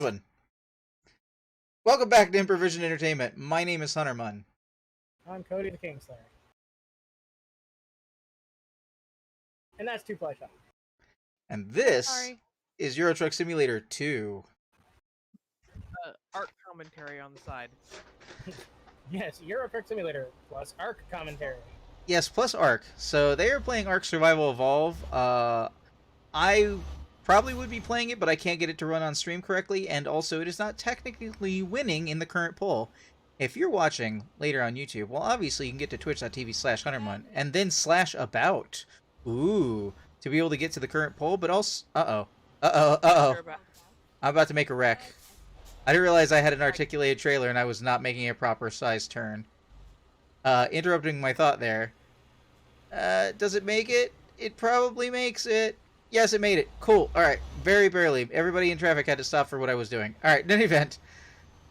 One. Welcome back to Improvision Entertainment. My name is Hunter Munn. I'm Cody the Kingslayer. And that's Two Fly Shot. And this is Euro Truck Simulator 2. Art commentary on the side. Yes, Euro Truck Simulator plus ARC commentary. Yes, plus ARC. So they are playing ARC Survival Evolve. I probably would be playing it, but I can't get it to run on stream correctly, and also it is not technically winning in the current poll. If you're watching later on YouTube, well, obviously you can get to twitch.tv/HunterMunn and then /about. Ooh, to be able to get to the current poll, but also... I'm about to make a wreck. I didn't realize I had an articulated trailer and I was not making a proper size turn. Interrupting my thought there. Does it make it? It probably makes it. Yes, it made it. Cool. Alright. Very barely. Everybody in traffic had to stop for what I was doing. Alright, in any event.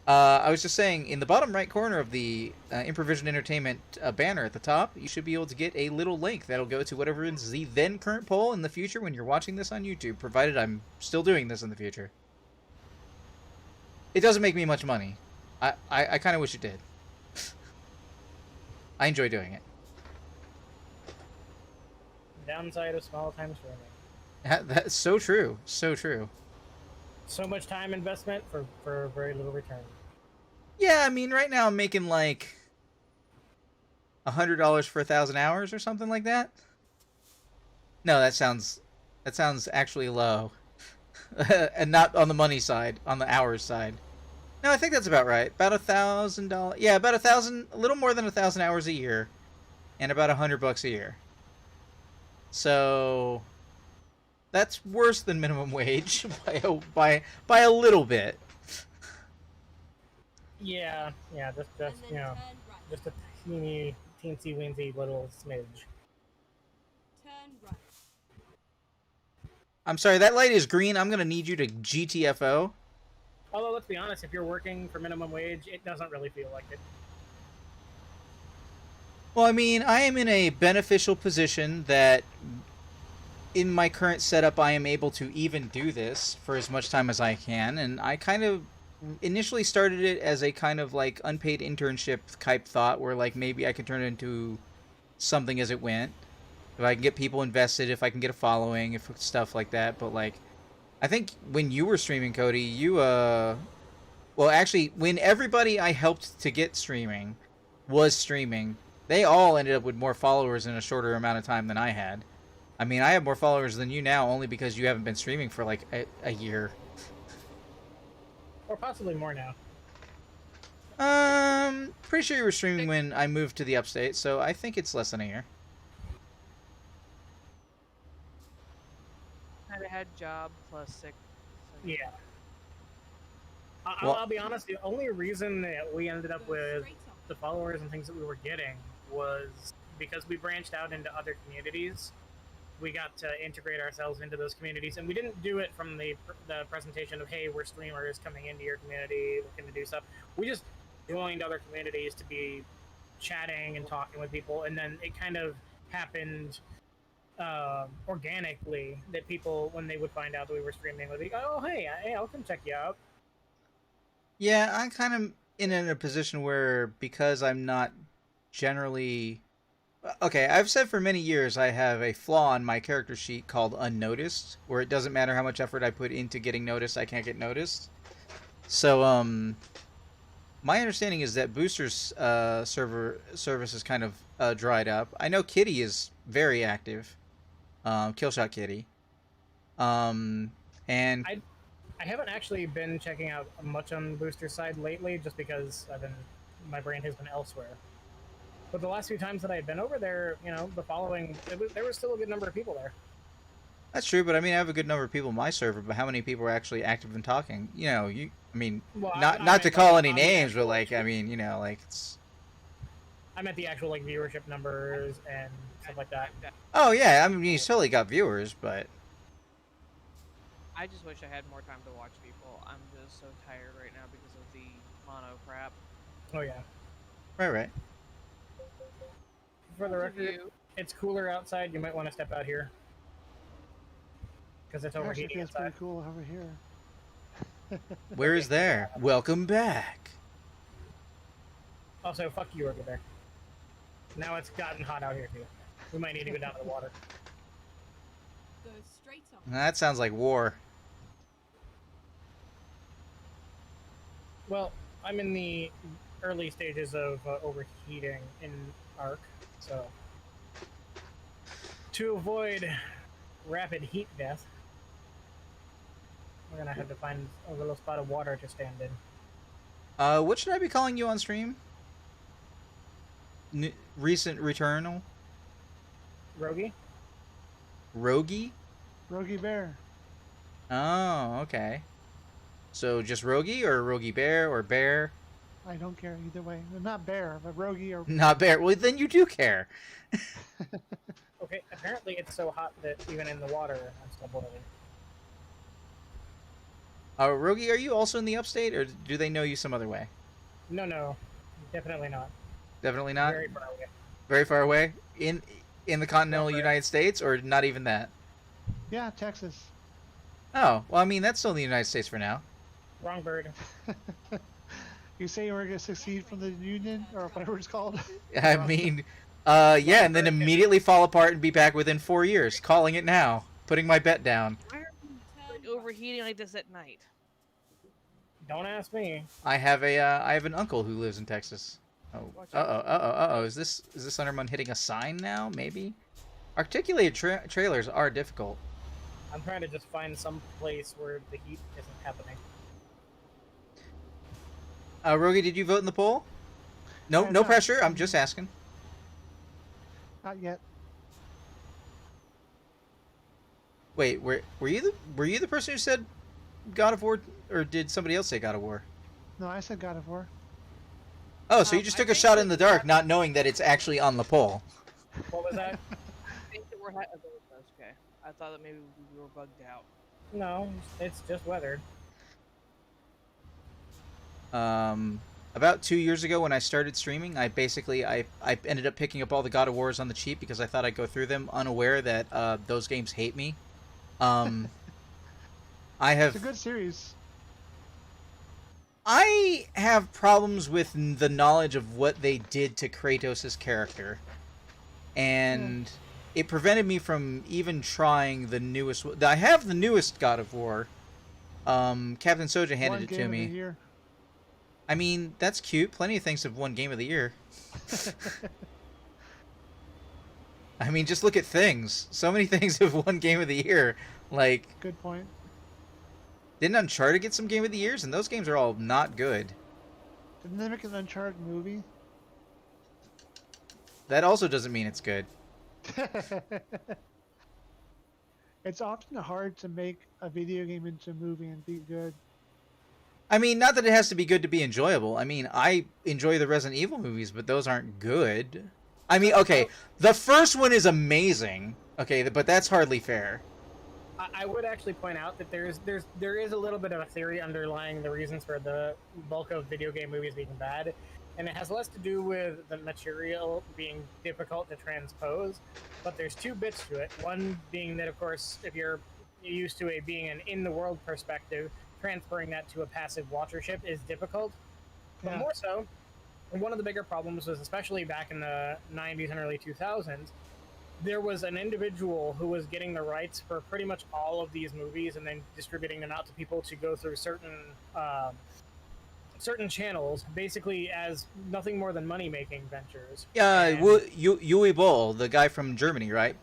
I was just saying, in the bottom right corner of the Improvision Entertainment banner at the top, you should be able to get a little link that'll go to whatever is the then current poll in the future when you're watching this on YouTube, provided I'm still doing this in the future. It doesn't make me much money. I kind of wish it did. I enjoy doing it. Downside of small time streaming. That's so true. So true. So much time investment for very little return. Yeah, I mean, right now I'm making like $100 for 1,000 hours or something like that. No, that sounds actually low, and not on the money side, on the hours side. No, I think that's about right. About $1,000. Yeah, about 1,000, a little more than 1,000 hours a year, and about $100 a year. So that's worse than minimum wage by a little bit. Yeah, just you know, just a teeny teensy weensy little smidge. Turn right. I'm sorry, that light is green. I'm gonna need you to GTFO. Although, let's be honest, if you're working for minimum wage, it doesn't really feel like it. Well, I mean, I am in a beneficial position that in my current setup I am able to even do this for as much time as I can, and I kind of initially started it as a kind of like unpaid internship type thought where like maybe I could turn it into something as it went. If I can get people invested, if I can get a following, if stuff like that, but like I think when you were streaming, Cody, you well actually when everybody I helped to get streaming was streaming, they all ended up with more followers in a shorter amount of time than I had. I mean, I have more followers than you now only because you haven't been streaming for like a year. Or possibly more now. Pretty sure you were streaming when I moved to the upstate, so I think it's less than a year. I had job plus sick. Yeah. Well- I'll be honest, the only reason that we ended up with the followers and things that we were getting was because we branched out into other communities. We got to integrate ourselves into those communities, and we didn't do it from the presentation of, hey, we're streamers coming into your community, looking to do stuff. We just joined other communities to be chatting and talking with people, and then it kind of happened organically that people, when they would find out that we were streaming, would be, oh, hey, I'll come check you out. Yeah, I'm kind of in a position where because I'm not generally... Okay, I've said for many years I have a flaw on my character sheet called unnoticed, where it doesn't matter how much effort I put into getting noticed, I can't get noticed. So, my understanding is that Booster's service is kind of dried up. I know Kitty is very active, Killshot Kitty, and I haven't actually been checking out much on the Booster side lately, just because my brain has been elsewhere. But the last few times that I had been over there, you know, the following, there was still a good number of people there. That's true, but I mean, I have a good number of people in my server, but how many people are actually active and talking? You know, I mean, Well, not to call any names, but like, I mean, you know, like it's... I meant the actual, like, viewership numbers and stuff like that. Oh yeah, I mean, you totally got viewers, but... I just wish I had more time to watch people. I'm just so tired right now because of the mono crap. Oh, yeah. Right. For the record, it's cooler outside. You might want to step out here. Because it's Actually overheating feels inside. pretty cool over here. Where is there? Welcome back. Also, fuck you over there. Now it's gotten hot out here too. We might need to go down to the water. Go straight on. That sounds like war. Well, I'm in the early stages of overheating in Ark, so to avoid rapid heat death, we're gonna have to find a little spot of water to stand in. What should I be calling you on stream? Recent Returnal? Rogi? Rogi? Rogie Bear. Oh, okay. So just Rogi or Rogi Bear or Bear? I don't care either way. Well, not Bear, but Rogie or... Not Bear. Well, then you do care. Okay, apparently it's so hot that even in the water I'm still boiling. Rogi, are you also in the upstate, or do they know you some other way? No, definitely not. Definitely not. Very far away. Very far away in the continental Right. United States, or not even that. Yeah, Texas. Oh, well, I mean that's still in the United States for now. Wrong bird. You say you were going to succeed from the Union, or whatever it's called? I mean, yeah, and then immediately fall apart and be back within 4 years. Calling it now. Putting my bet down. Why are you Turn right. overheating like this at night? Don't ask me. I have an uncle who lives in Texas. Oh, Watch uh-oh, out. Is this Thunderman hitting a sign now? Maybe. Articulated trailers are difficult. I'm trying to just find some place where the heat isn't happening. Rogi, did you vote in the poll? No, have no not. pressure. I'm just asking. Not yet. Wait, were you the person who said God of War, or did somebody else say God of War? No, I said God of War. Oh, so you just I took a think shot that in the dark, not knowing that it's actually on the poll. What was that? I think that we're okay. I thought that maybe we were bugged out. No, it's just weathered. About 2 years ago when I started streaming, I ended up picking up all the God of Wars on the cheap because I thought I'd go through them unaware that those games hate me. I It's a have good series. I have problems with the knowledge of what they did to Kratos' character, and it prevented me from even trying the newest. I have the newest God of War. Captain Soja handed One it game to of the me. year. I mean, that's cute. Plenty of things have won Game of the Year. I mean, just look at things. So many things have won Game of the Year. Like, Good point. didn't Uncharted get some Game of the Years? And those games are all not good. Didn't they make an Uncharted movie? That also doesn't mean it's good. It's often hard to make a video game into a movie and be good. I mean, not that it has to be good to be enjoyable. I mean, I enjoy the Resident Evil movies, but those aren't good. I mean, okay, the first one is amazing. Okay, but that's hardly fair. I would actually point out that there is a little bit of a theory underlying the reasons for the bulk of video game movies being bad, and it has less to do with the material being difficult to transpose, but there's two bits to it. One being that, of course, if you're used to being an in-the-world perspective, transferring that to a passive watchership is difficult. But Yeah. more so, one of the bigger problems was, especially back in the 90s and early 2000s, there was an individual who was getting the rights for pretty much all of these movies and then distributing them out to people to go through certain channels, basically as nothing more than money-making ventures. Yeah, And- Uwe Boll, the guy from Germany, right?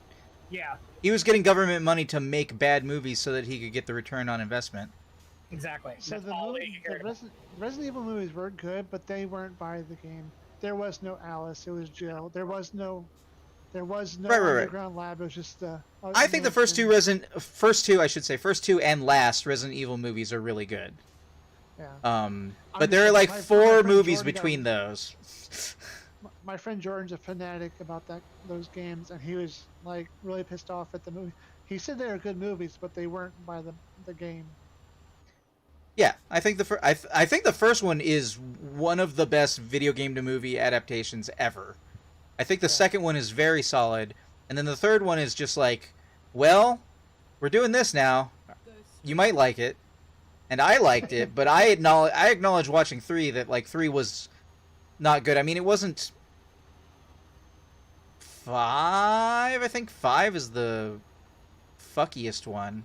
Yeah, He was getting government money to make bad movies so that he could get the return on investment. exactly. So That's the, all movie, they cared about. Resident Evil movies were good, but they weren't by the game. There was no Alice. It was Jill. There was no Right. underground lab. It was just. I think the first two and last Resident Evil movies are really good. Yeah. But there are like my 4 friend movies Jordan between those. My friend Jordan's a fanatic about those games, and he was like really pissed off at the movie. He said they were good movies, but they weren't by the game. Yeah, I think I think the first one is one of the best video game to movie adaptations ever. I think the second one is very solid, and then the third one is just like, well, we're doing this now. Go You might like it. and I liked it, but I acknowledge watching 3 that like 3 was not good. I mean, it wasn't 5. I think 5 is the fuckiest one.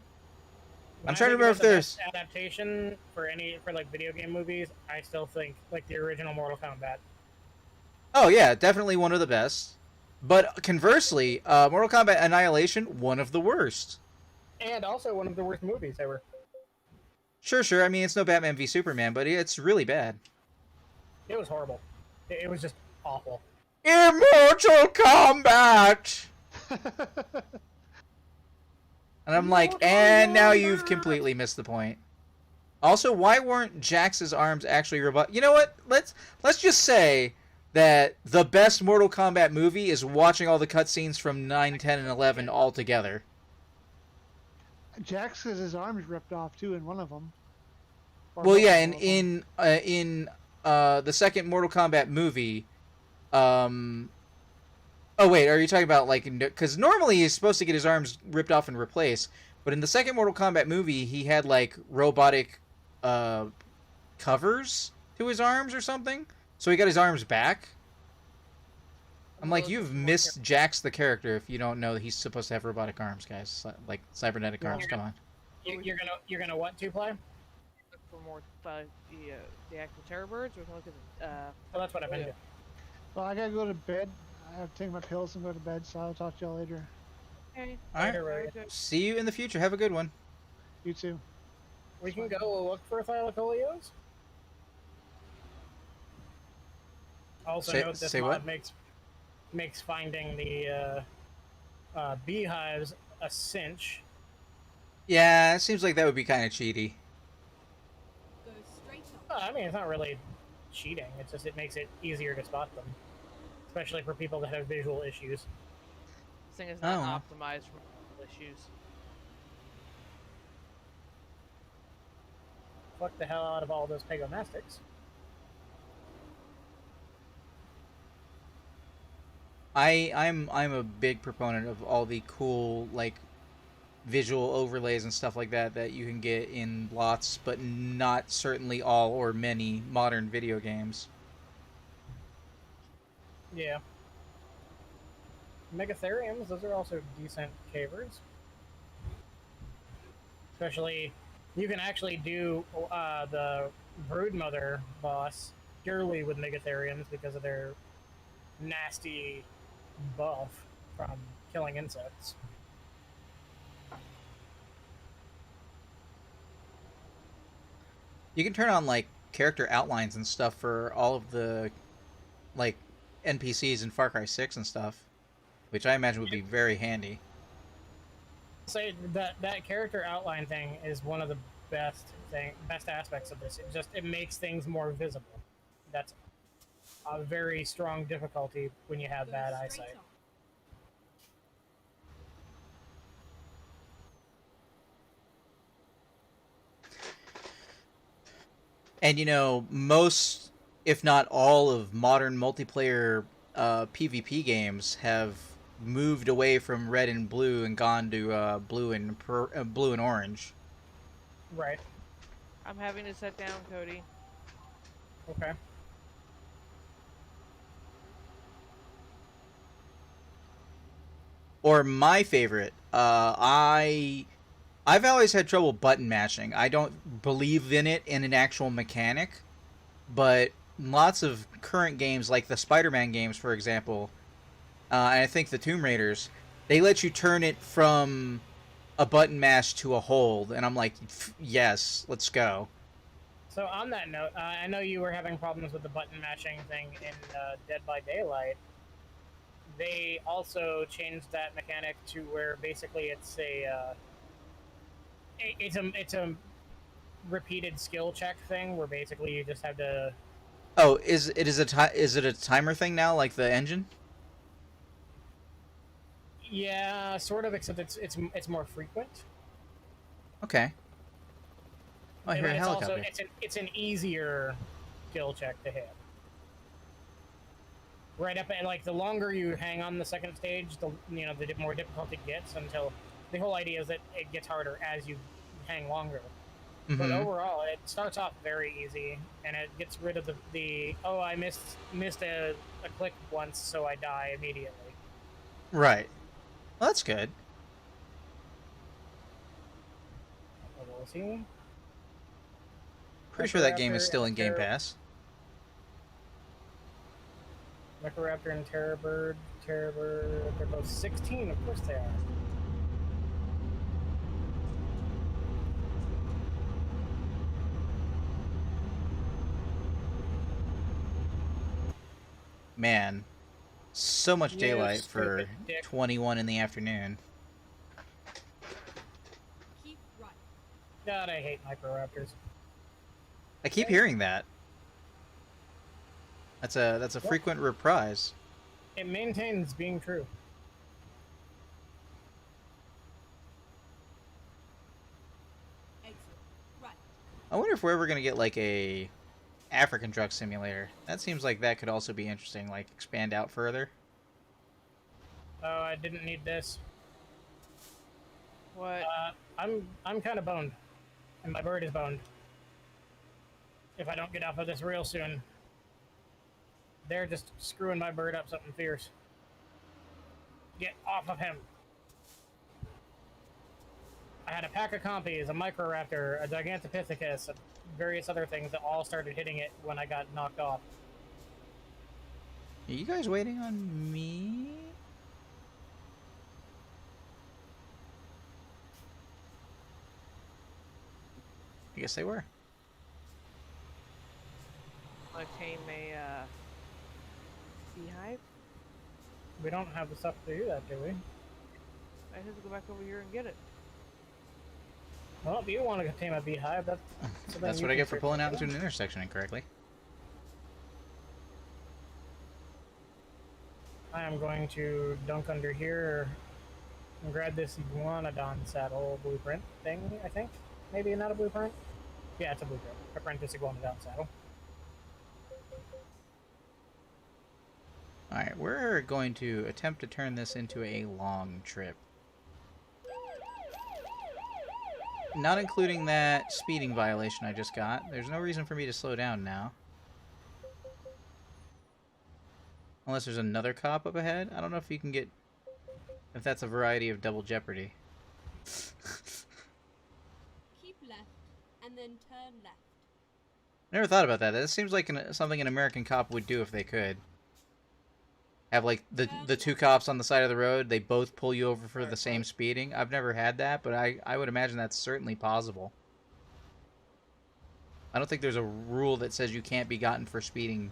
When I'm I trying to think remember about if the there's. best adaptation for like video game movies. I still think like the original Mortal Kombat. Oh yeah, definitely one of the best. But conversely, Mortal Kombat Annihilation, one of the worst. And also one of the worst movies ever. Sure. I mean, it's no Batman v Superman, but it's really bad. It was horrible. It was just awful. Immortal Kombat! And I'm like, and now you've completely missed the point. Also, why weren't Jax's arms actually robot? You know what? Let's just say that the best Mortal Kombat movie is watching all the cutscenes from 9, 10, and 11 all together. Jax has his arms ripped off too in one of them. Well, yeah, and in the second Mortal Kombat movie, oh wait, are you talking about like because normally he's supposed to get his arms ripped off and replaced, but in the second Mortal Kombat movie he had like robotic covers to his arms or something, so he got his arms back. I'm like, you've missed Jax the character if you don't know that he's supposed to have robotic arms, guys, like cybernetic arms. Come on. You're gonna what to play? Look for more the actual terror birds. We can look at Well, that's what I've been yeah. doing. Well, I gotta go to bed. I have to take my pills and go to bed, so I'll talk to y'all later. Okay. All right. Right. See you in the future. Have a good one. You too. We can go look for Thylacoleos. Also, note this say mod what? makes finding the beehives a cinch. Yeah, it seems like that would be kind of cheaty. Go straight off. I mean, it's not really cheating. It's just it makes it easier to spot them, especially for people that have visual issues. This thing is I don't not know. optimized for issues. Fuck the hell out of all those Pegomastics. I'm a big proponent of all the cool like visual overlays and stuff like that you can get in lots, but not certainly all or many modern video games. Yeah. Megatheriums, those are also decent cavers. Especially, you can actually do the Broodmother boss purely with Megatheriums because of their nasty buff from killing insects. You can turn on like character outlines and stuff for all of the like NPCs in Far Cry 6 and stuff, which I imagine would be very handy. Say that character outline thing is one of the best aspects of this. It makes things more visible. That's a very strong difficulty when you have Go bad straight eyesight. off. And you know, most, if not all, of modern multiplayer PvP games have moved away from red and blue and gone to blue and orange. Right. I'm having to sit down, Cody. Okay. Or my favorite, I've always had trouble button mashing. I don't believe in it in an actual mechanic, but lots of current games, like the Spider-Man games, for example, and I think the Tomb Raiders, they let you turn it from a button mash to a hold, and I'm like, yes, let's go. So on that note, I know you were having problems with the button mashing thing in Dead by Daylight. They also changed that mechanic to where basically it's a repeated skill check thing where basically you just have to. Oh, is it a timer thing now, like the engine? Yeah, sort of, except it's more frequent. Okay. Oh, I hear a But it's also helicopter. it's an easier skill check to hit. Right up at like the longer you hang on the second stage, the more difficult it gets until the whole idea is that it gets harder as you hang longer. But Mm-hmm. overall, it starts off very easy, and it gets rid of the oh, I missed a click once, so I die immediately. Right. Well, that's good. What was he? Pretty sure that game is Microraptor still and in Game Pass. Microraptor and Terrorbird. Terrorbird. They're both 16. Of course they are. Man, so much You daylight for stupid dick. 21 in the afternoon. Keep right. God, I hate Microraptors. I keep hearing that. That's a frequent reprise. It maintains being true. Exit. Right. I wonder if we're ever gonna get like a African Truck Simulator. That seems like that could also be interesting. Like expand out further. Oh, I didn't need this. What? I'm kind of boned, and my bird is boned. If I don't get off of this real soon, they're just screwing my bird up something fierce. Get off of him! I had a pack of compies, a Microraptor, a Gigantopithecus, and various other things that all started hitting it when I got knocked off. Are you guys waiting on me? I guess they were. Want to tame a beehive? We don't have the stuff to do that, do we? I have to go back over here and get it. Well, if you want to tame a beehive, that's something That's you what I can get for pulling out certainly into an intersection incorrectly. do. I am going to dunk under here and grab this Iguanodon saddle blueprint thing, I think. Maybe not a blueprint? Yeah, it's a blueprint. Apprentice Iguanodon saddle. Alright, we're going to attempt to turn this into a long trip. Not including that speeding violation I just got. There's no reason for me to slow down now. Unless there's another cop up ahead. I don't know if you can get... if that's a variety of double jeopardy. Keep left, and then turn left. Never thought about that. That seems like something an American cop would do if they could. Have like the two cops on the side of the road, they both pull you over for the same speeding. I've never had that, but I would imagine that's certainly possible. I don't think there's a rule that says you can't be gotten for speeding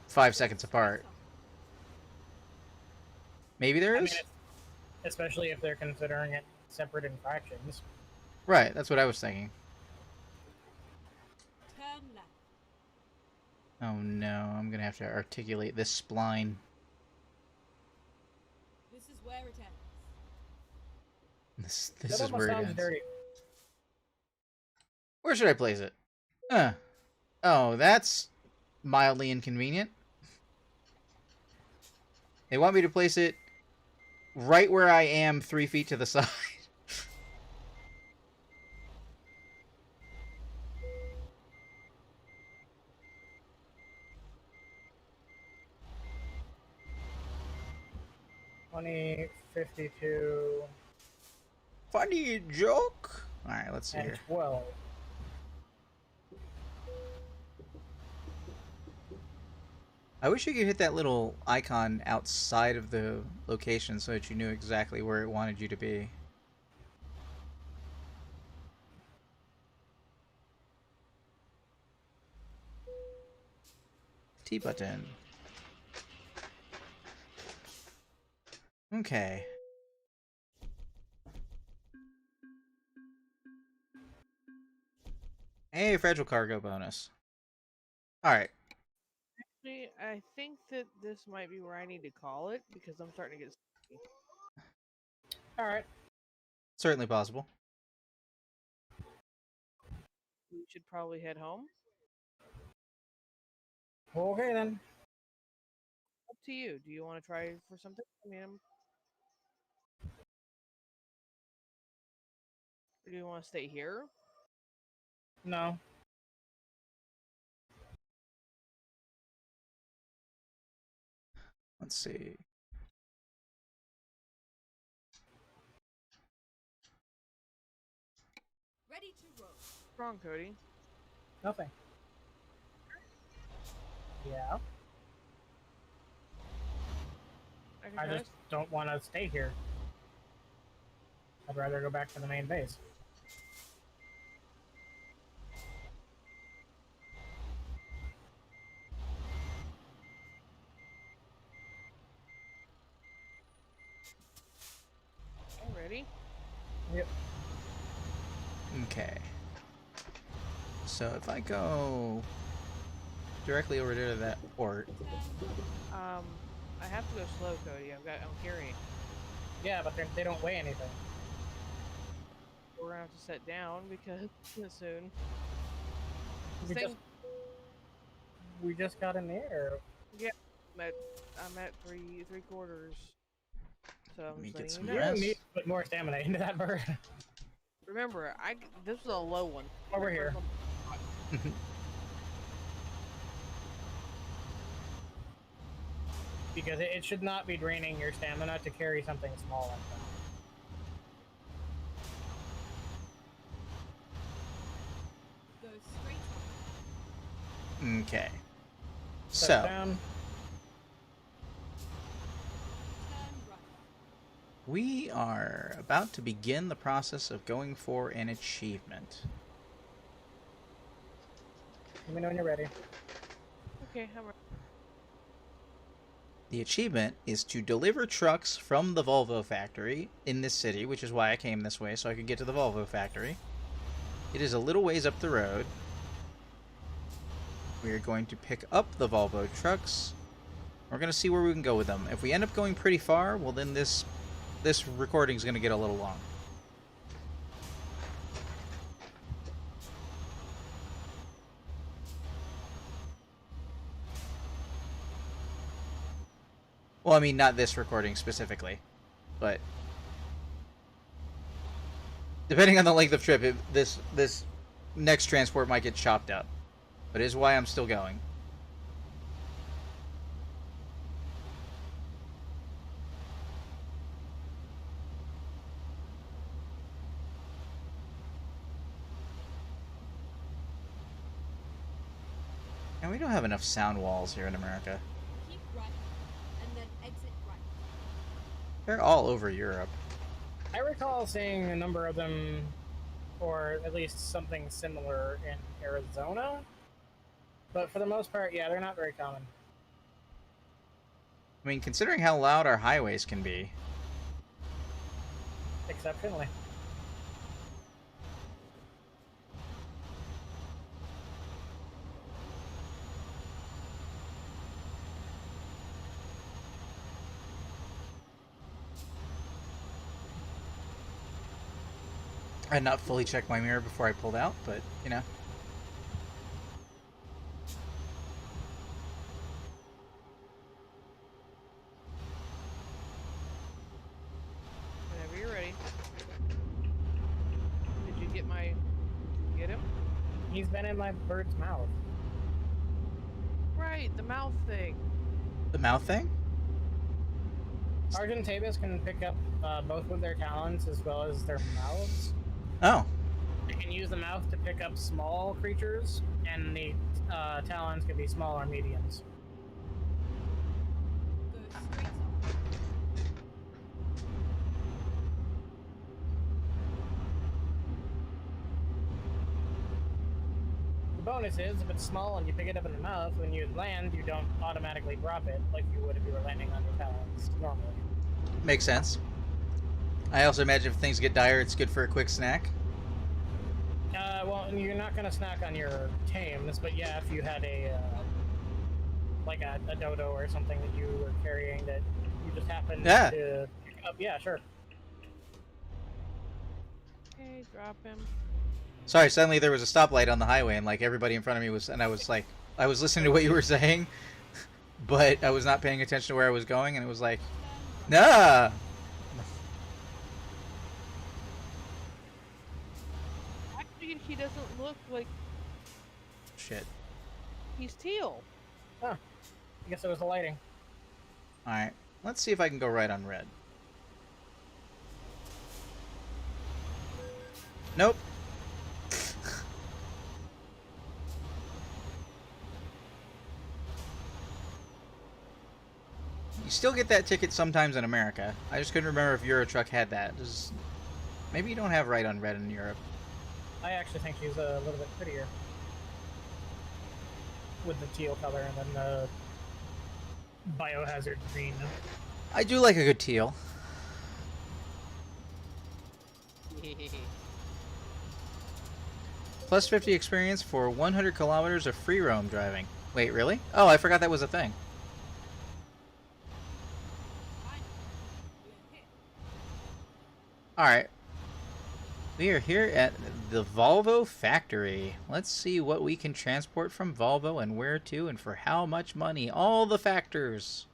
5 seconds apart. Maybe there I is? mean, especially if they're considering it separate infractions. Right, that's what I was thinking. Turn left. Oh no, I'm gonna have to articulate this spline. This is where it ends. This That is almost where it sounds ends. dirty. Where should I place it? Oh, that's mildly inconvenient. They want me to place it right where I am 3 feet to the side. $20.52 Funny joke. Alright, let's see and here. 12. I wish you could hit that little icon outside of the location so that you knew exactly where it wanted you to be. T button. Okay. Hey, fragile cargo bonus. Alright. Actually, I think that this might be where I need to call it because I'm starting to get. Alright. Certainly possible. We should probably head home. Okay then. Up to you. Do you want to try for something? I mean, or do you want to stay here? No. Let's see. Ready to roll. Wrong, Cody. Nothing. Yeah. I can I try just don't want to stay here. I'd rather go back to the main base. Okay, ready? Yep. Okay. So if I go directly over there to that port, Turn right. I have to go slow, Cody. I'm carrying. Yeah, but they don't weigh anything. We're gonna have to sit down because soon. We Thing- just, we just got in the air. I'm at three quarters. So I'm me just get letting some you You know. rest. need to put more stamina into that bird. Remember, this was a low one. Over here. Because it should not be draining your stamina to carry something small like that. Go straight on. Okay. Set So down. Turn right. we are about to begin the process of going for an achievement. Let me know when you're ready. Okay, I'm ready. The achievement is to deliver trucks from the Volvo factory in this city, which is why I came this way, so I could get to the Volvo factory. It is a little ways up the road. We are going to pick up the Volvo trucks. We're going to see where we can go with them. If we end up going pretty far, well then this recording is going to get a little long. Well, I mean, not this recording specifically, but depending on the length of trip, this next transport might get chopped up. But it is why I'm still going. And we don't have enough sound walls here in America. Keep right. And then exit right. They're all over Europe. I recall seeing a number of them, or at least something similar in Arizona. But for the most part, yeah, they're not very common. I mean, considering how loud our highways can be. Exceptionally. I had not fully checked my mirror before I pulled out, but, you know. Whenever you're ready. Did you get him? He's been in my bird's mouth. Right, the mouth thing. The mouth thing? Argentavis can pick up both with their talons as well as their mouths. Oh. They can use the mouth to pick up small creatures, and the talons can be small or mediums. Go straight on. The bonus is, if it's small and you pick it up in the mouth, when you land, you don't automatically drop it like you would if you were landing on your talons normally. Makes sense. I also imagine if things get dire, it's good for a quick snack. Well, you're not going to snack on your tames, but yeah, if you had like a dodo or something that you were carrying that you just happened to pick up, yeah, sure. Okay, drop him. Sorry, suddenly there was a stoplight on the highway, and like everybody in front of me was, and I was like, I was listening to what you were saying, but I was not paying attention to where I was going, and it was like, nah. Actually, you can he doesn't look like Shit. he's teal. I guess it was the lighting. Alright. Let's see if I can go right on red. Nope. You still get that ticket sometimes in America. I just couldn't remember if Euro Truck had that. Maybe you don't have right on red in Europe. I actually think she's a little bit prettier with the teal color and then the biohazard green. I do like a good teal. Plus 50 experience for 100 kilometers of free roam driving. Wait, really? Oh, I forgot that was a thing. Alright. We are here at the Volvo factory. Let's see what we can transport from Volvo and where to and for how much money. All the factors.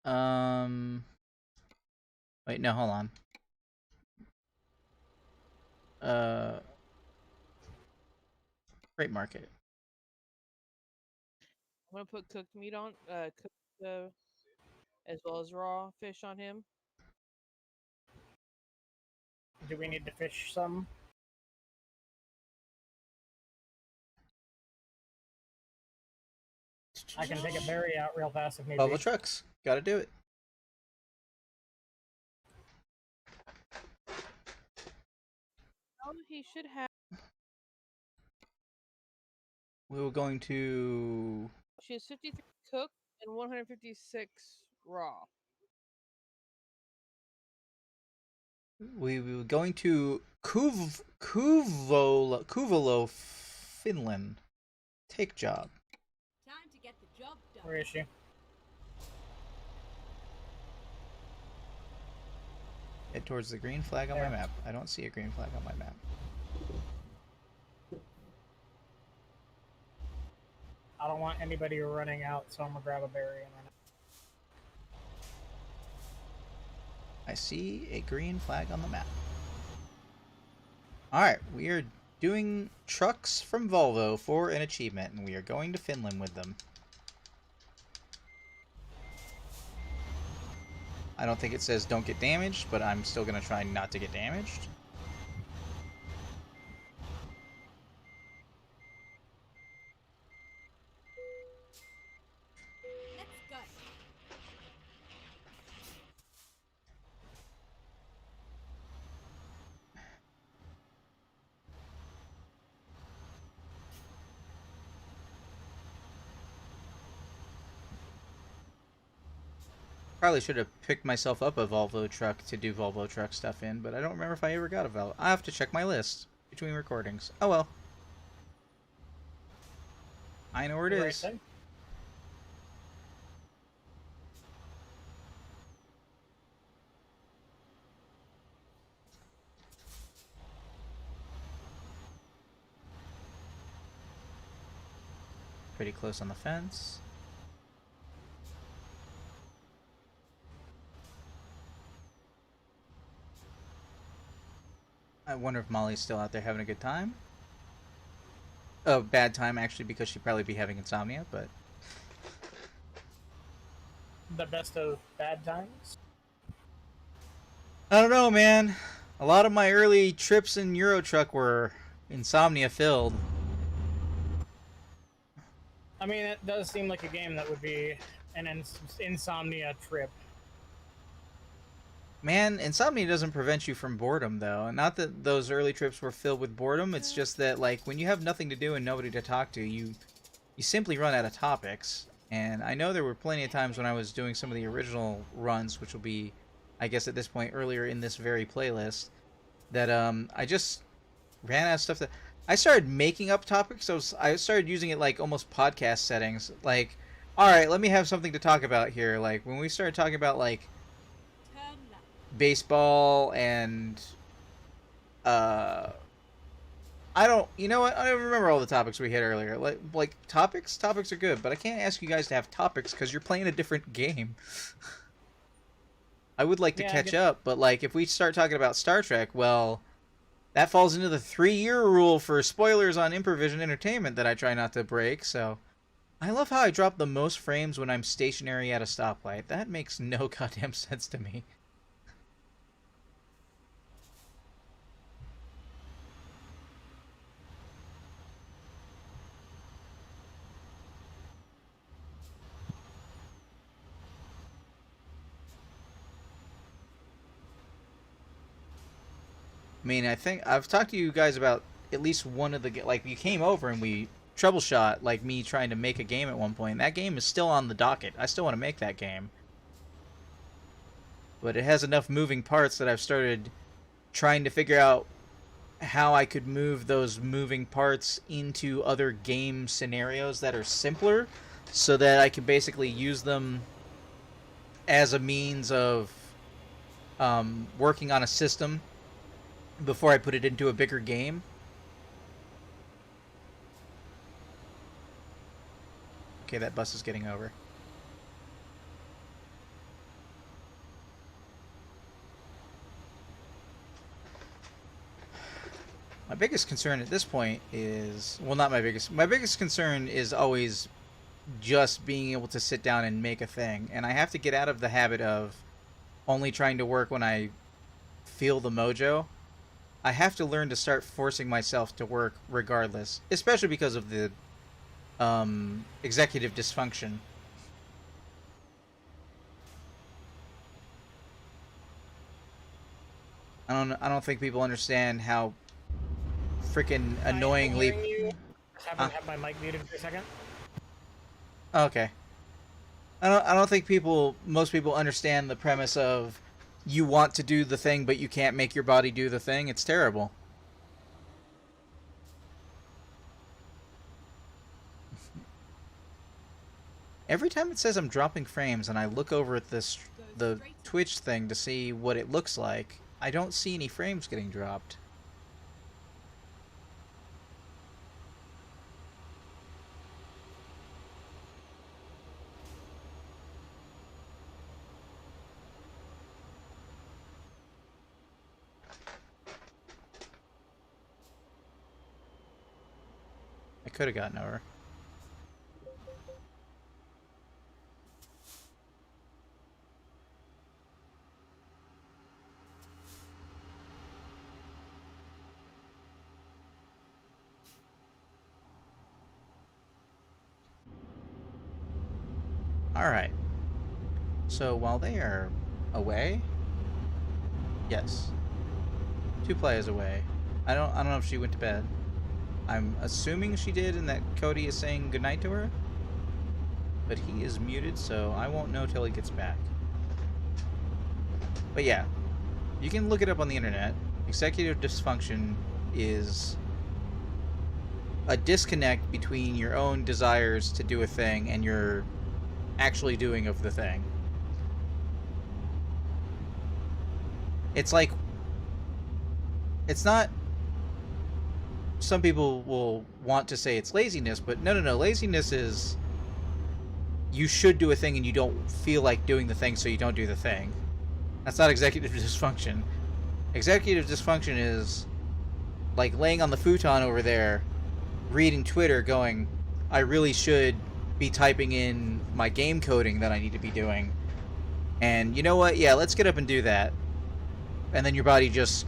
Wait, no, hold on. Freight market. I'm gonna put cooked meat on, cooked, as well as raw fish on him. Do we need to fish some? I can take a berry out real fast if need Volvo be. trucks. Gotta do it. Oh, he should have. We were going to... She has 53 cooked and 156 raw. We were going to Kuvalo, Finland. Take job. Time to get the job done. Where is she? Head towards the green flag on my There. map. I don't see a green flag on my map. I don't want anybody running out, so I'm gonna grab a berry and then. I see a green flag on the map. Alright, we are doing trucks from Volvo for an achievement, and we are going to Finland with them. I don't think it says don't get damaged, but I'm still going to try not to get damaged. Let's go. Probably should have picked myself up a Volvo truck to do Volvo truck stuff in, but I don't remember if I ever got a Volvo. I have to check my list between recordings. Oh well. I know where it Right is. then. Pretty close on the fence. I wonder if Molly's still out there having a good time. Oh, bad time actually, because she'd probably be having insomnia, but The best of bad times. I don't know, man. A lot of my early trips in Euro Truck were insomnia filled. I mean, it does seem like a game that would be an insomnia trip. Man, insomnia doesn't prevent you from boredom, though. Not that those early trips were filled with boredom. It's just that, like, when you have nothing to do and nobody to talk to, you simply run out of topics. And I know there were plenty of times when I was doing some of the original runs, which will be, I guess at this point, earlier in this very playlist, that I just ran out of stuff that... I started making up topics, so I started using it like almost podcast settings. Like, alright, let me have something to talk about here. Like, when we started talking about, like, Turn left. baseball and I don't, you know what, I don't remember all the topics we hit earlier. Like topics are good, but I can't ask you guys to have topics because you're playing a different game. I would like to Yeah, I catch get- up, but like if we start talking about Star Trek, well, that falls into the 3-year rule for spoilers on Improvision Entertainment that I try not to break. So I love how I drop the most frames when I'm stationary at a stoplight. That makes no goddamn sense to me. I mean, I think I've talked to you guys about at least one of the like you came over and we troubleshot like me trying to make a game at one point. That game is still on the docket. I still want to make that game. But it has enough moving parts that I've started trying to figure out how I could move those moving parts into other game scenarios that are simpler so that I could basically use them as a means of working on a system before I put it into a bigger game. Okay, that bus is getting over. My biggest concern at this point is, well, not my biggest concern is always just being able to sit down and make a thing. And I have to get out of the habit of only trying to work when I feel the mojo. I have to learn to start forcing myself to work regardless, especially because of the executive dysfunction. I don't think people understand how freaking annoyingly. I'm hearing you. Just happen to have my mic muted for a second. Okay. I don't think most people understand the premise of you want to do the thing but you can't make your body do the thing. It's terrible. Every time it says I'm dropping frames and I look over at the Twitch thing to see what it looks like, I don't see any frames getting dropped. I could have gotten over. Alright. So while they are away, yes. 2 players away. I don't know if she went to bed. I'm assuming she did and that Cody is saying goodnight to her. But he is muted, so I won't know till he gets back. But yeah, you can look it up on the internet. Executive dysfunction is a disconnect between your own desires to do a thing and your actually doing of the thing. It's like, it's not, some people will want to say it's laziness, but no, laziness is you should do a thing and you don't feel like doing the thing, so you don't do the thing. That's not executive dysfunction. Executive dysfunction is like laying on the futon over there, reading Twitter going, I really should be typing in my game coding that I need to be doing. And you know what? Yeah, let's get up and do that. And then your body just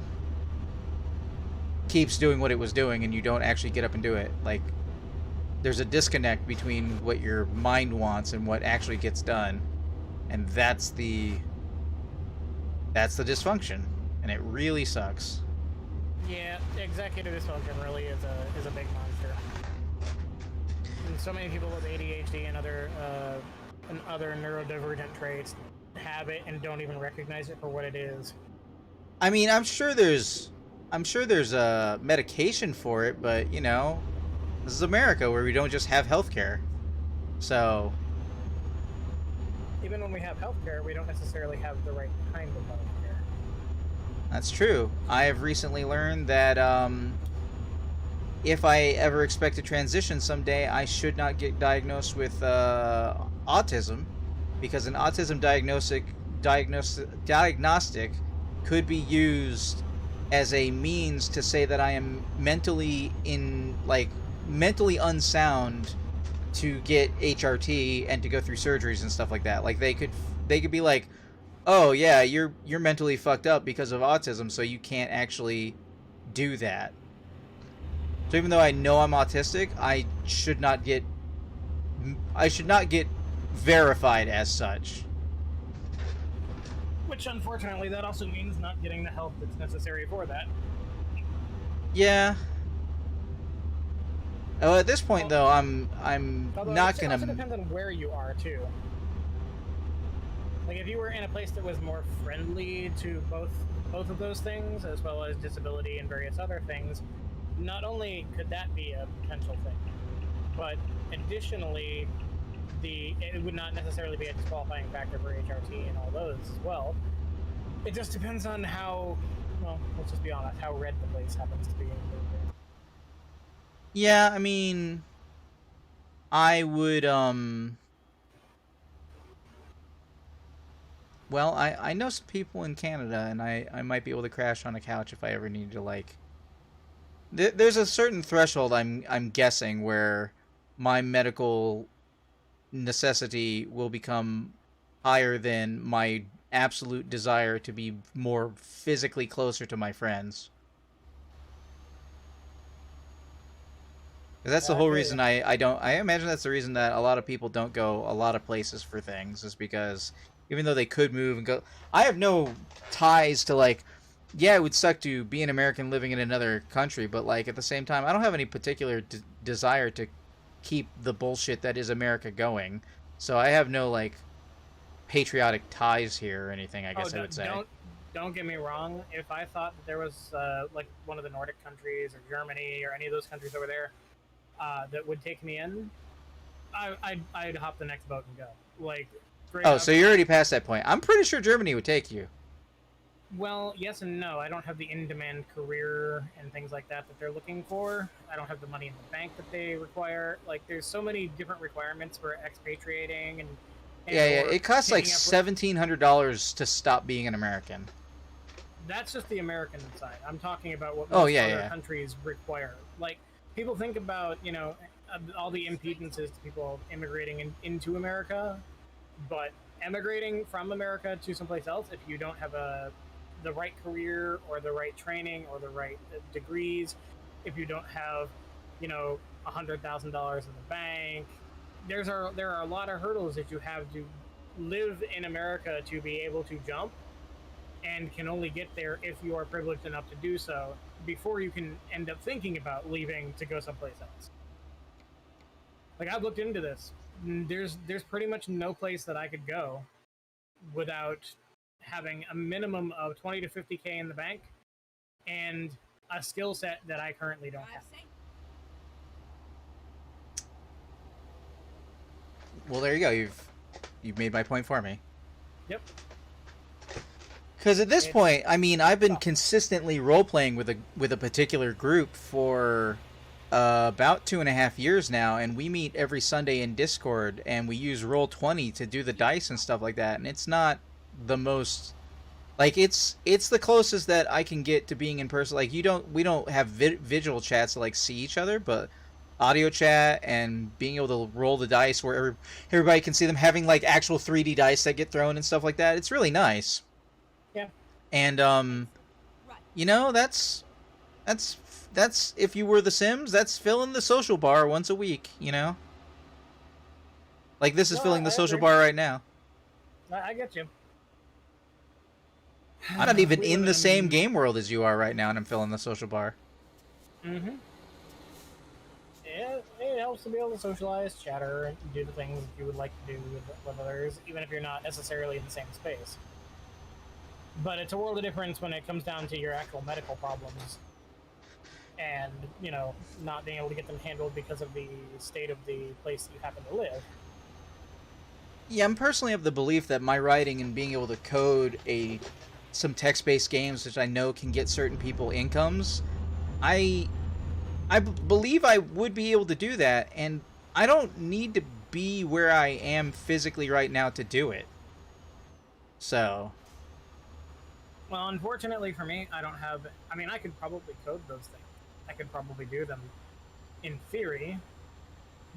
keeps doing what it was doing and you don't actually get up and do it. Like, there's a disconnect between what your mind wants and what actually gets done. And that's the dysfunction. And it really sucks. Yeah, executive dysfunction really is a big monster. And so many people with ADHD and other neurodivergent traits have it and don't even recognize it for what it is. I mean, I'm sure there's a medication for it, but you know, this is America where we don't just have healthcare. So Even when we have healthcare, we don't necessarily have the right kind of healthcare. that's true. I have recently learned that if I ever expect to transition someday, I should not get diagnosed with autism, because an autism diagnostic could be used as a means to say that I am mentally unsound to get HRT and to go through surgeries and stuff like that. Like they could be like, "Oh yeah, you're mentally fucked up because of autism, so you can't actually do that." So even though I know I'm autistic, I should not get verified as such. Which, unfortunately, that also means not getting the help that's necessary for that. Yeah. Oh, at this point, though, I'm Although not it gonna. also depends on where you are too. Like if you were in a place that was more friendly to both of those things, as well as disability and various other things, not only could that be a potential thing, but additionally, it would not necessarily be a disqualifying factor for HRT and all those as well. It just depends on how, well, let's just be honest, how red the place happens to be. Yeah, I mean, I would Well, I know some people in Canada, and I might be able to crash on a couch if I ever need to, like... There's a certain threshold, I'm guessing, where my medical necessity will become higher than my absolute desire to be more physically closer to my friends. 'Cause that's the whole reason I don't... I imagine that's the reason that a lot of people don't go a lot of places for things, is because even though they could move and go... I have no ties to, like... Yeah, it would suck to be an American living in another country, but, like, at the same time, I don't have any particular desire to keep the bullshit that is America going. So I have no, like, patriotic ties here or anything, I guess I would say. Don't get me wrong. If I thought that there was, like, one of the Nordic countries or Germany or any of those countries over there that would take me in, I'd hop the next boat and go. Like, so you're already past that point. I'm pretty sure Germany would take you. Well, yes and no. I don't have the in-demand career and things like that they're looking for. I don't have the money in the bank that they require. Like, there's so many different requirements for expatriating and yeah. It costs like $1,700 to stop being an American. That's just the American side. I'm talking about what most other countries require. Like, people think about, you know, all the impedances to people immigrating into America, but emigrating from America to someplace else, if you don't have the right career or the right training or the right degrees, if you don't have, you know, $100,000 in the bank, there are a lot of hurdles that you have to live in America to be able to jump, and can only get there if you are privileged enough to do so before you can end up thinking about leaving to go someplace else. Like, I've looked into this. There's pretty much no place that I could go without having a minimum of 20 to 50K in the bank and a skill set that I currently don't have. Well, there you go. You've made my point for me. Yep. Because at this point, I mean, I've been consistently role-playing with a particular group for about 2.5 years now, and we meet every Sunday in Discord, and we use Roll20 to do the dice and stuff like that, and it's not the most... Like, it's the closest that I can get to being in person. Like, we don't have visual chats to, like, see each other, but audio chat and being able to roll the dice where everybody can see them, having, like, actual 3D dice that get thrown and stuff like that, it's really nice. Yeah. And, you know, that's if you were The Sims, that's filling the social bar once a week, you know? Like, this is filling the social bar right now. I get you. I'm not even in the same game world as you are right now, and I'm filling the social bar. Mm-hmm. Yeah, it helps to be able to socialize, chatter, and do the things you would like to do with others, even if you're not necessarily in the same space. But it's a world of difference when it comes down to your actual medical problems and, you know, not being able to get them handled because of the state of the place that you happen to live. Yeah, I'm personally of the belief that my writing and being able to code some text-based games, which I know can get certain people incomes, I believe I would be able to do that, and I don't need to be where I am physically right now to do it. So, Well, unfortunately for me, I don't have. I mean, I could probably code those things. I could probably do them in theory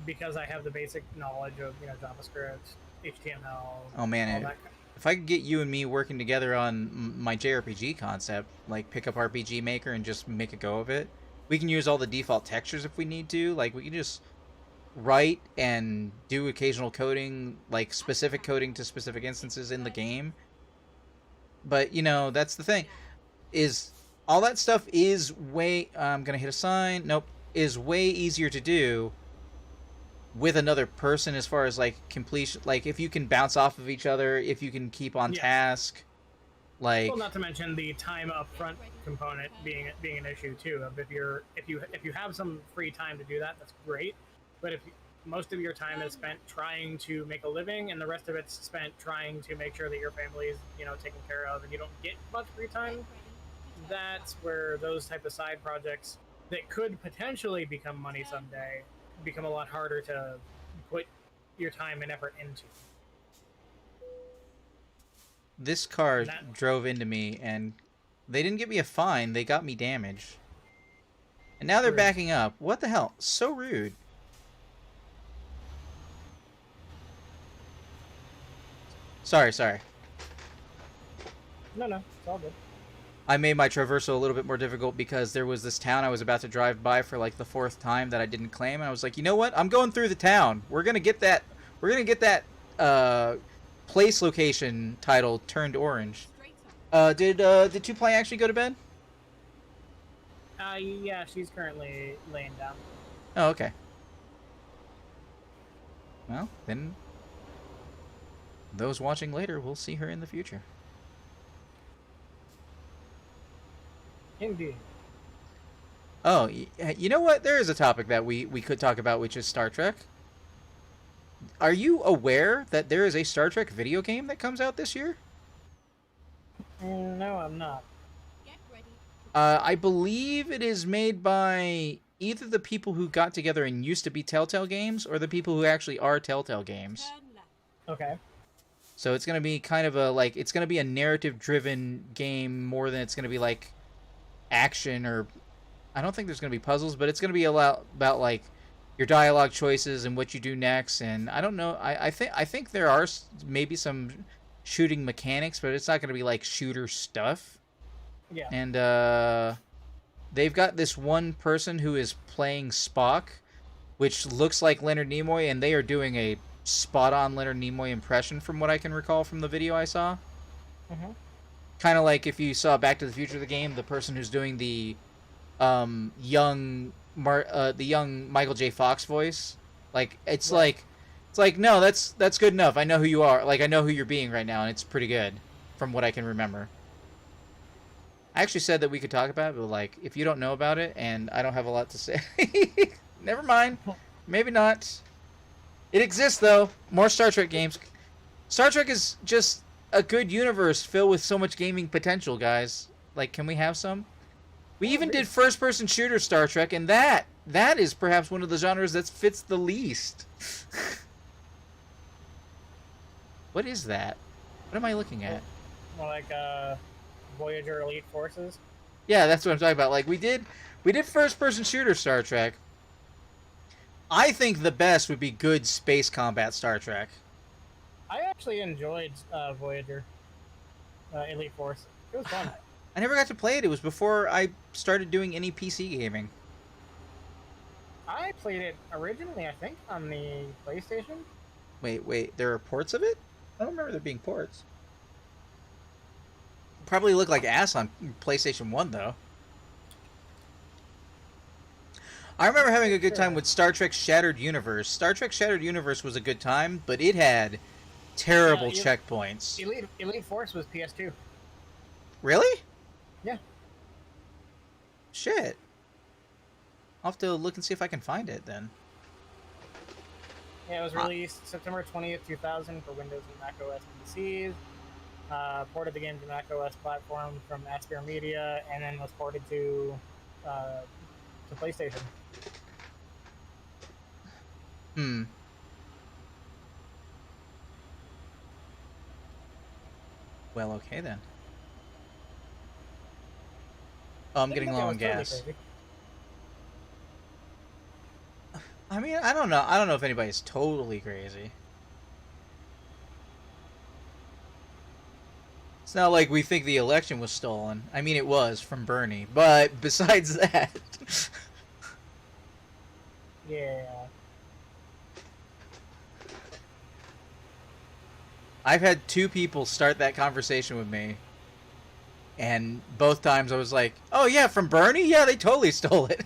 because I have the basic knowledge of JavaScript, HTML, oh all man, that. if I could get you and me working together on my JRPG concept, like pick up RPG Maker and just make a go of it, we can use all the default textures if we need to. Like we can just write and do occasional coding, like specific coding to specific instances in the game. But that's the thing, is all that stuff is way. I'm gonna hit a sign. Nope, is way easier to do with another person as far as like completion. Like if you can bounce off of each other, if you can keep on Yeah. task. Like Well, not to mention the time upfront component being an issue too. Of if you have some free time to do that, that's great. But if most of your time is spent trying to make a living, and the rest of it's spent trying to make sure that your family is taken care of, and you don't get much free time, that's where those type of side projects that could potentially become money someday become a lot harder to put your time and effort into. this car That- drove into me and they didn't give me a fine, they got me damage. And now they're Rude. backing up. What the hell? So rude. Sorry. No, it's all good. I made my traversal a little bit more difficult because there was this town I was about to drive by for like the 4th time that I didn't claim, and I was like, you know what? I'm going through the town. We're gonna get that place location title turned orange. Straight on. Did Two Play actually go to bed? Yeah, she's currently laying down. Oh, okay. Well, then those watching later will see her in the future. Indeed. Oh, you know what? There is a topic that we could talk about, which is Star Trek. Are you aware that there is a Star Trek video game that comes out this year? No, I'm not. Get ready. I believe it is made by either the people who got together and used to be Telltale Games or the people who actually are Telltale Games. Turn left. Okay. So it's going to be kind of it's going to be a narrative-driven game more than it's going to be like action, or I don't think there's going to be puzzles, but it's going to be a lot about like your dialogue choices and what you do next. And I don't know. I think there are maybe some shooting mechanics, but it's not going to be like shooter stuff. Yeah. And they've got this one person who is playing Spock, which looks like Leonard Nimoy, and they are doing a spot-on Leonard Nimoy impression from what I can recall from the video I saw. Mhm. Kind of like if you saw Back to the Future, the game, the person who's doing the young Michael J. Fox voice. Like it's Right. like no, that's good enough. I know who you are. Like I know who you're being right now, and it's pretty good from what I can remember. I actually said that we could talk about it, but like if you don't know about it and I don't have a lot to say, never mind. Maybe not. It exists though. More Star Trek games. Star Trek is just a good universe filled with so much gaming potential, guys. Like, can we have some? We even did first-person shooter Star Trek, and that is perhaps one of the genres that fits the least. What is that? What am I looking at? More like Voyager Elite Forces. Yeah, that's what I'm talking about. Like we did first-person shooter Star Trek. I think the best would be good space combat Star Trek. I actually enjoyed Voyager Elite Force. It was fun. I never got to play it. It was before I started doing any PC gaming. I played it originally, I think, on the PlayStation. Wait, there are ports of it? I don't remember there being ports. Probably looked like ass on PlayStation 1, though. I remember having a good time with Star Trek Shattered Universe. Star Trek Shattered Universe was a good time, but it had terrible checkpoints. Elite Force was PS2. Really? Yeah. Shit. I'll have to look and see if I can find it then. Yeah, it was released September 20th, 2000 for Windows and Mac OS PCs. Ported the game to Mac OS platform from Aspyr Media, and then was ported to PlayStation. Hmm. Well, okay then. Oh, I'm Didn't getting think low I on was totally gas. crazy. I mean, I don't know. I don't know if anybody's totally crazy. It's not like we think the election was stolen. I mean, it was from Bernie. But besides that... Yeah. I've had two people start that conversation with me. And both times I was like, oh yeah, from Bernie? Yeah, they totally stole it.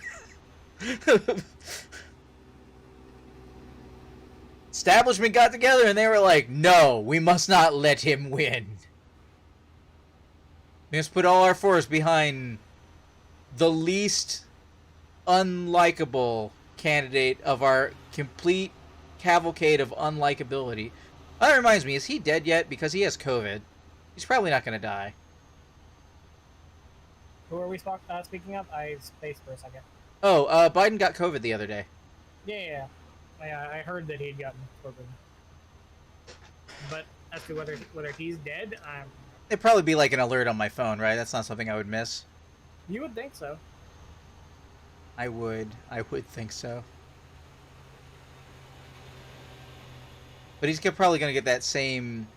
Establishment got together and they were like, no, we must not let him win. We must put all our force behind the least unlikable candidate of our complete cavalcade of unlikability. That reminds me, is he dead yet? Because he has COVID. He's probably not going to die. Who are we speaking of? I spaced for a second. Oh, Biden got COVID the other day. Yeah. I heard that he'd gotten COVID. But as to whether he's dead, It'd probably be like an alert on my phone, right? That's not something I would miss. you would think so. I would think so. But he's probably going to get that same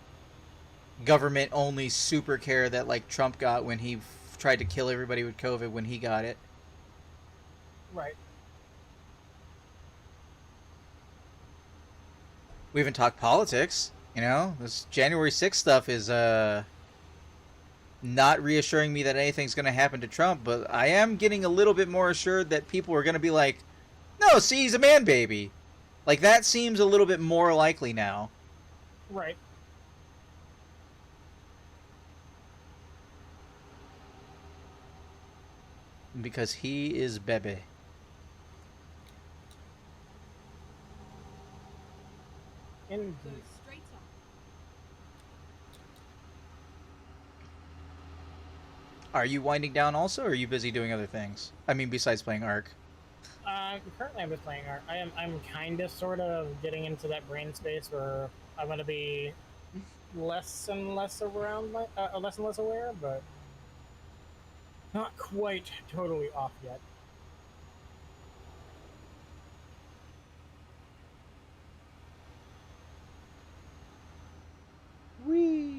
government-only super care that, like, Trump got when he tried to kill everybody with COVID when he got it. Right. We haven't talked politics, you know? This January 6th stuff is, not reassuring me that anything's going to happen to Trump, but I am getting a little bit more assured that people are going to be like, no, see, he's a man baby. Like, that seems a little bit more likely now. Right. Because he is Bebe. Indeed. Go straight on. Are you winding down also, or are you busy doing other things? I mean, besides playing Ark. Currently I'm just playing art. I'm kind of sort of getting into that brain space where I'm going to be less and less less and less aware, but not quite totally off yet. Whee!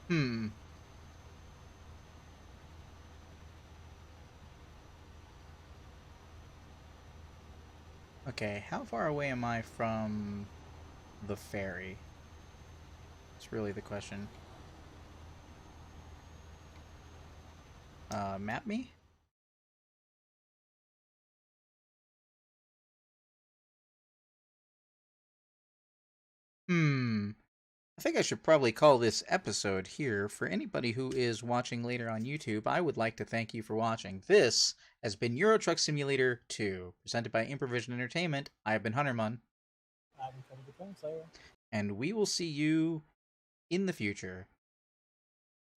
Hmm. Okay, how far away am I from the ferry? That's really the question. Map me? I think I should probably call this episode here. For anybody who is watching later on YouTube, I would like to thank you for watching. This has been Euro Truck Simulator 2, presented by Improvision Entertainment. I have been Huntermun, I'm going to be playing Slayer. and we will see you in the future.